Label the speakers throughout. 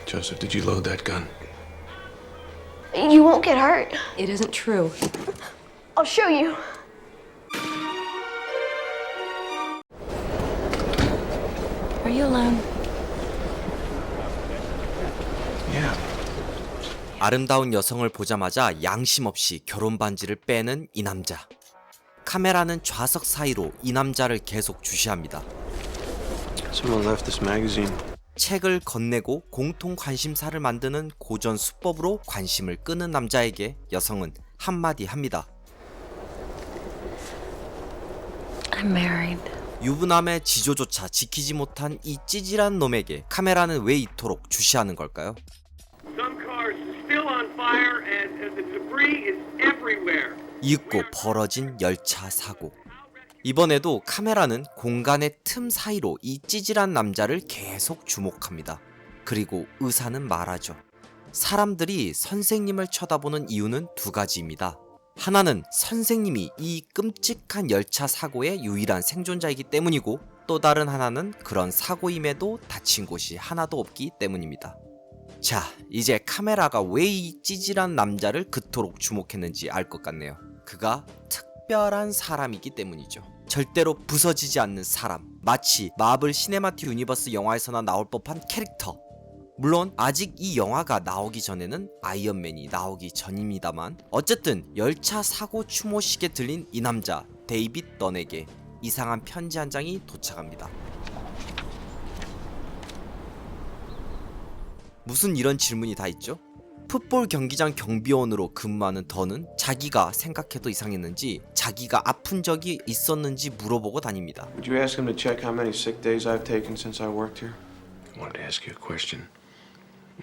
Speaker 1: Joseph, did you load that gun?
Speaker 2: You won't get hurt.
Speaker 3: It isn't true.
Speaker 2: I'll show you.
Speaker 3: Are you alone?
Speaker 1: Yeah.
Speaker 4: 아름다운 여성을 보자마자 양심 없이 결혼 반지를 빼는 이 남자. 카메라는 좌석 사이로 이 남자를 계속 주시합니다.
Speaker 1: Someone left this magazine.
Speaker 4: 책을 건네고 공통 관심사를 만드는 고전 수법으로 관심을 끄는 남자에게 여성은 한마디 합니다.
Speaker 3: I'm married.
Speaker 4: 유부남의 지조조차 지키지 못한 이 찌질한 놈에게 카메라는 왜 이토록 주시하는 걸까요?
Speaker 5: Some cars are still on fire and the debris is everywhere.
Speaker 4: 이윽고 벌어진 열차 사고. 이번에도 카메라는 공간의 틈 사이로 이 찌질한 남자를 계속 주목합니다. 그리고 의사는 말하죠. 사람들이 선생님을 쳐다보는 이유는 두 가지입니다. 하나는 선생님이 이 끔찍한 열차 사고의 유일한 생존자이기 때문이고, 또 다른 하나는 그런 사고임에도 다친 곳이 하나도 없기 때문입니다. 자, 이제 카메라가 왜 이 찌질한 남자를 그토록 주목했는지 알 것 같네요. 그가 특별한 사람이기 때문이죠. 절대로 부서지지 않는 사람, 마치 마블 시네마틱 유니버스 영화에서나 나올 법한 캐릭터. 물론 아직 이 영화가 나오기 전에는 아이언맨이 나오기 전입니다만, 어쨌든 열차 사고 추모식에 들린 이 남자 데이빗 던에게 이상한 편지 한 장이 도착합니다. 무슨 이런 질문이 다 있죠? 풋볼 경기장 경비원으로 근무하는 던은 자기가 생각해도 이상했는지 자기가 아픈 적이 있었는지 물어보고 다닙니다.
Speaker 1: Would you ask him to check how many sick days I've taken since I worked here? I wanted to ask you a question.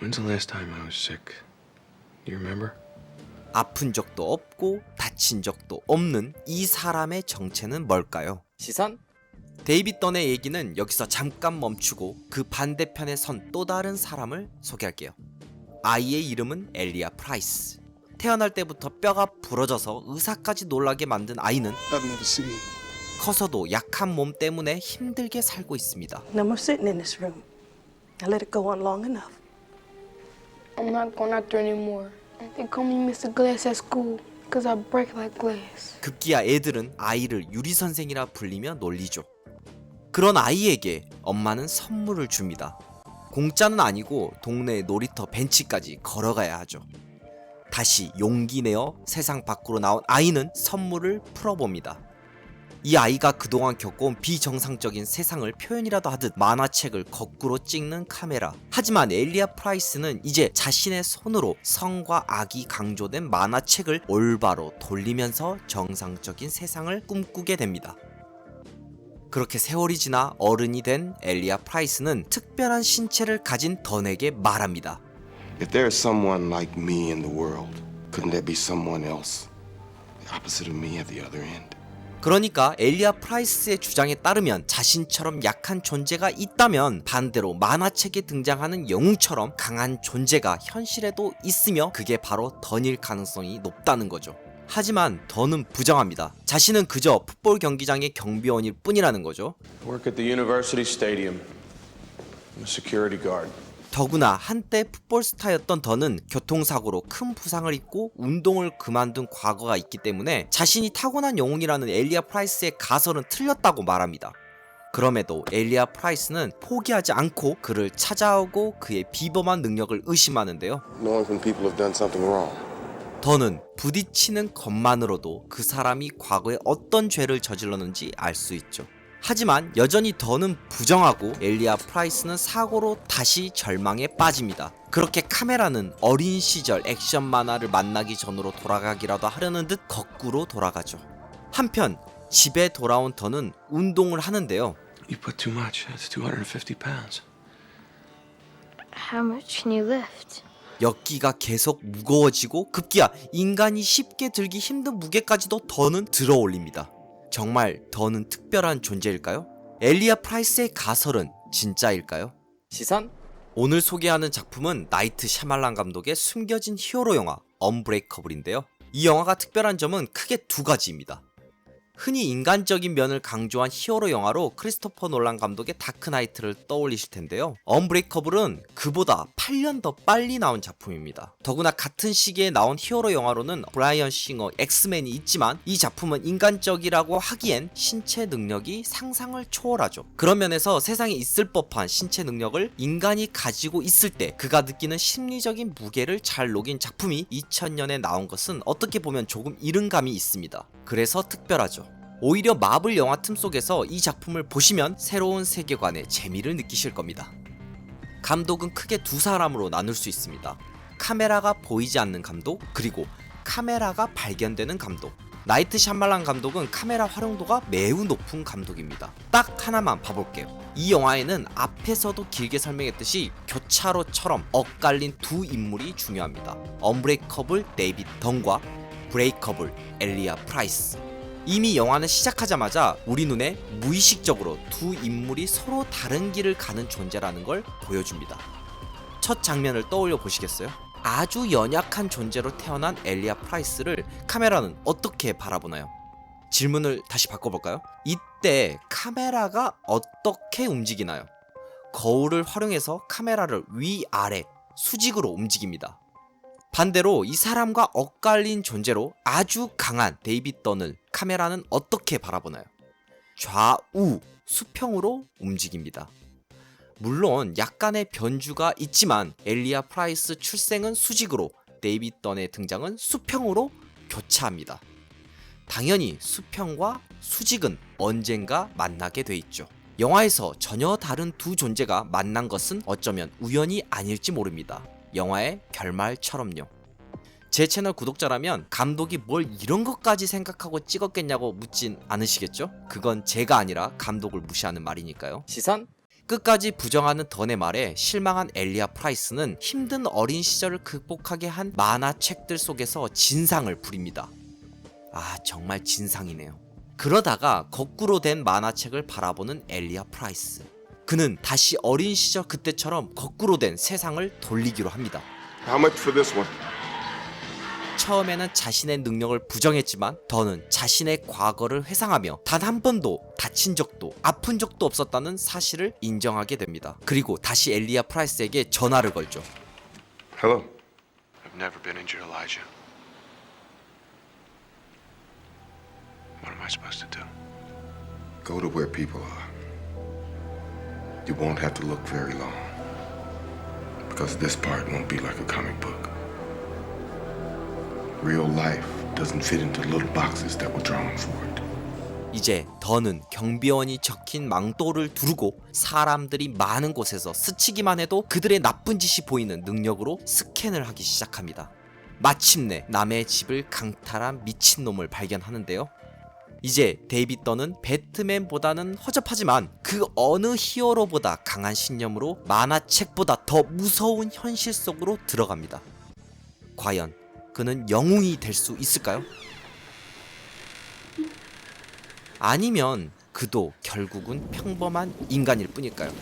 Speaker 1: When's the last time I was sick? Do you remember?
Speaker 4: 아픈 적도 없고 다친 적도 없는 이 사람의 정체는 뭘까요? 시선? 데이빗 던의 얘기는 여기서 잠깐 멈추고 그 반대편에 선 또 다른 사람을 소개할게요. 아이의 이름은 엘리아 프라이스. 태어날 때부터 뼈가 부러져서 의사까지 놀라게 만든 아이는 커서도 약한 몸 때문에 힘들게 살고 있습니다.
Speaker 6: No more sitting in this room. I let it go on long enough.
Speaker 2: I'm not going out there anymore. They call me Mr. Glass at school because I break like glass.
Speaker 4: 급기야 애들은 아이를 유리 선생이라 불리며 놀리죠. 그런 아이에게 엄마는 선물을 줍니다. 공짜는 아니고 동네 놀이터 벤치까지 걸어가야 하죠. 다시 용기 내어 세상 밖으로 나온 아이는 선물을 풀어봅니다. 이 아이가 그동안 겪어온 비정상적인 세상을 표현이라도 하듯 만화책을 거꾸로 찍는 카메라. 하지만 엘리아 프라이스는 이제 자신의 손으로 성과 악이 강조된 만화책을 올바로 돌리면서 정상적인 세상을 꿈꾸게 됩니다. 그렇게 세월이 지나 어른이 된 엘리아 프라이스는 특별한 신체를 가진 던에게 말합니다.
Speaker 7: If there is someone like me in the world, couldn't there be someone else, the opposite of me at the other end?
Speaker 4: 그러니까 엘리아 프라이스의 주장에 따르면 자신처럼 약한 존재가 있다면 반대로 만화책에 등장하는 영웅처럼 강한 존재가 현실에도 있으며 그게 바로 던일 가능성이 높다는 거죠. 하지만 던은 부정합니다. 자신은 그저 풋볼 경기장의 경비원일 뿐이라는 거죠.
Speaker 1: I work at the university stadium. I'm a security guard.
Speaker 4: 더구나 한때 풋볼 스타였던 던은 교통사고로 큰 부상을 입고 운동을 그만둔 과거가 있기 때문에 자신이 타고난 영웅이라는 엘리아 프라이스의 가설은 틀렸다고 말합니다. 그럼에도 엘리아 프라이스는 포기하지 않고 그를 찾아오고 그의 비범한 능력을 의심하는데요.
Speaker 7: Knowing when people have done something wrong.
Speaker 4: 던은 부딪히는 것만으로도 그 사람이 과거에 어떤 죄를 저질렀는지 알 수 있죠. 하지만 여전히 던은 부정하고 엘리아 프라이스는 사고로 다시 절망에 빠집니다. 그렇게 카메라는 어린 시절 액션 만화를 만나기 전으로 돌아가기라도 하려는 듯 거꾸로 돌아가죠. 한편 집에 돌아온 던은 운동을 하는데요.
Speaker 1: You put too much. That's 250 pounds.
Speaker 2: How much can you lift?
Speaker 4: 역기가 계속 무거워지고 급기야 인간이 쉽게 들기 힘든 무게까지도 던은 들어 올립니다. 정말 던은 특별한 존재일까요? 엘리아 프라이스의 가설은 진짜일까요? 시선? 오늘 소개하는 작품은 나이트 샤말란 감독의 숨겨진 히어로 영화 언브레이커블인데요. 이 영화가 특별한 점은 크게 두 가지입니다. 흔히 인간적인 면을 강조한 히어로 영화로 크리스토퍼 놀란 감독의 다크나이트를 떠올리실 텐데요. 언브레이커블은 그보다 8년 더 빨리 나온 작품입니다. 더구나 같은 시기에 나온 히어로 영화로는 브라이언 싱어 엑스맨이 있지만 이 작품은 인간적이라고 하기엔 신체 능력이 상상을 초월하죠. 그런 면에서 세상에 있을 법한 신체 능력을 인간이 가지고 있을 때 그가 느끼는 심리적인 무게를 잘 녹인 작품이 2000년에 나온 것은 어떻게 보면 조금 이른 감이 있습니다. 그래서 특별하죠. 오히려 마블 영화 틈 속에서 이 작품을 보시면 새로운 세계관의 재미를 느끼실 겁니다. 감독은 크게 두 사람으로 나눌 수 있습니다. 카메라가 보이지 않는 감독, 그리고 카메라가 발견되는 감독. 나이트 샤말란 감독은 카메라 활용도가 매우 높은 감독입니다. 딱 하나만 봐볼게요. 이 영화에는 앞에서도 길게 설명했듯이 교차로처럼 엇갈린 두 인물이 중요합니다. 언브레이커블 데이빗 던과 브레이커블 엘리아 프라이스. 이미 영화는 시작하자마자 우리 눈에 무의식적으로 두 인물이 서로 다른 길을 가는 존재라는 걸 보여줍니다. 첫 장면을 떠올려 보시겠어요? 아주 연약한 존재로 태어난 엘리아 프라이스를 카메라는 어떻게 바라보나요? 질문을 다시 바꿔볼까요? 이때 카메라가 어떻게 움직이나요? 거울을 활용해서 카메라를 위아래 수직으로 움직입니다. 반대로 이 사람과 엇갈린 존재로 아주 강한 데이빗 던을 카메라는 어떻게 바라보나요? 좌우 수평으로 움직입니다. 물론 약간의 변주가 있지만 엘리아 프라이스 출생은 수직으로, 데이빗 던의 등장은 수평으로 교차합니다. 당연히 수평과 수직은 언젠가 만나게 돼 있죠. 영화에서 전혀 다른 두 존재가 만난 것은 어쩌면 우연이 아닐지 모릅니다. 영화의 결말처럼요. 제 채널 구독자라면 감독이 뭘 이런 것까지 생각하고 찍었겠냐고 묻진 않으시겠죠? 그건 제가 아니라 감독을 무시하는 말이니까요. 시선? 끝까지 부정하는 던의 말에 실망한 엘리아 프라이스는 힘든 어린 시절을 극복하게 한 만화책들 속에서 진상을 부립니다. 아, 정말 진상이네요. 그러다가 거꾸로 된 만화책을 바라보는 엘리아 프라이스. 그는 다시 어린 시절 그때처럼 거꾸로 된 세상을 돌리기로 합니다.
Speaker 7: How much for this one?
Speaker 4: 처음에는 자신의 능력을 부정했지만 더는 자신의 과거를 회상하며 단 한 번도 다친 적도 아픈 적도 없었다는 사실을 인정하게 됩니다. 그리고 다시 엘리아 프라이스에게 전화를 걸죠.
Speaker 7: Hello.
Speaker 1: I've never been injured, Elijah. What am I supposed to do?
Speaker 7: Go to where people are. You won't have to look very long. Because this part won't be like a comic book. Real life doesn't fit into little boxes that were drawn for it.
Speaker 4: 이제 더는 경비원이 적힌 망토를 두르고 사람들이 많은 곳에서 스치기만 해도 그들의 나쁜 짓이 보이는 능력으로 스캔을 하기 시작합니다. 마침내 남의 집을 강탈한 미친놈을 발견하는데요. 이제 데이빗 던은 배트맨보다는 허접하지만 그 어느 히어로보다 강한 신념으로 만화책보다 더 무서운 현실 속으로 들어갑니다. 과연 그는 영웅이 될 수 있을까요? 아니면 그도 결국은 평범한 인간일 뿐일까요?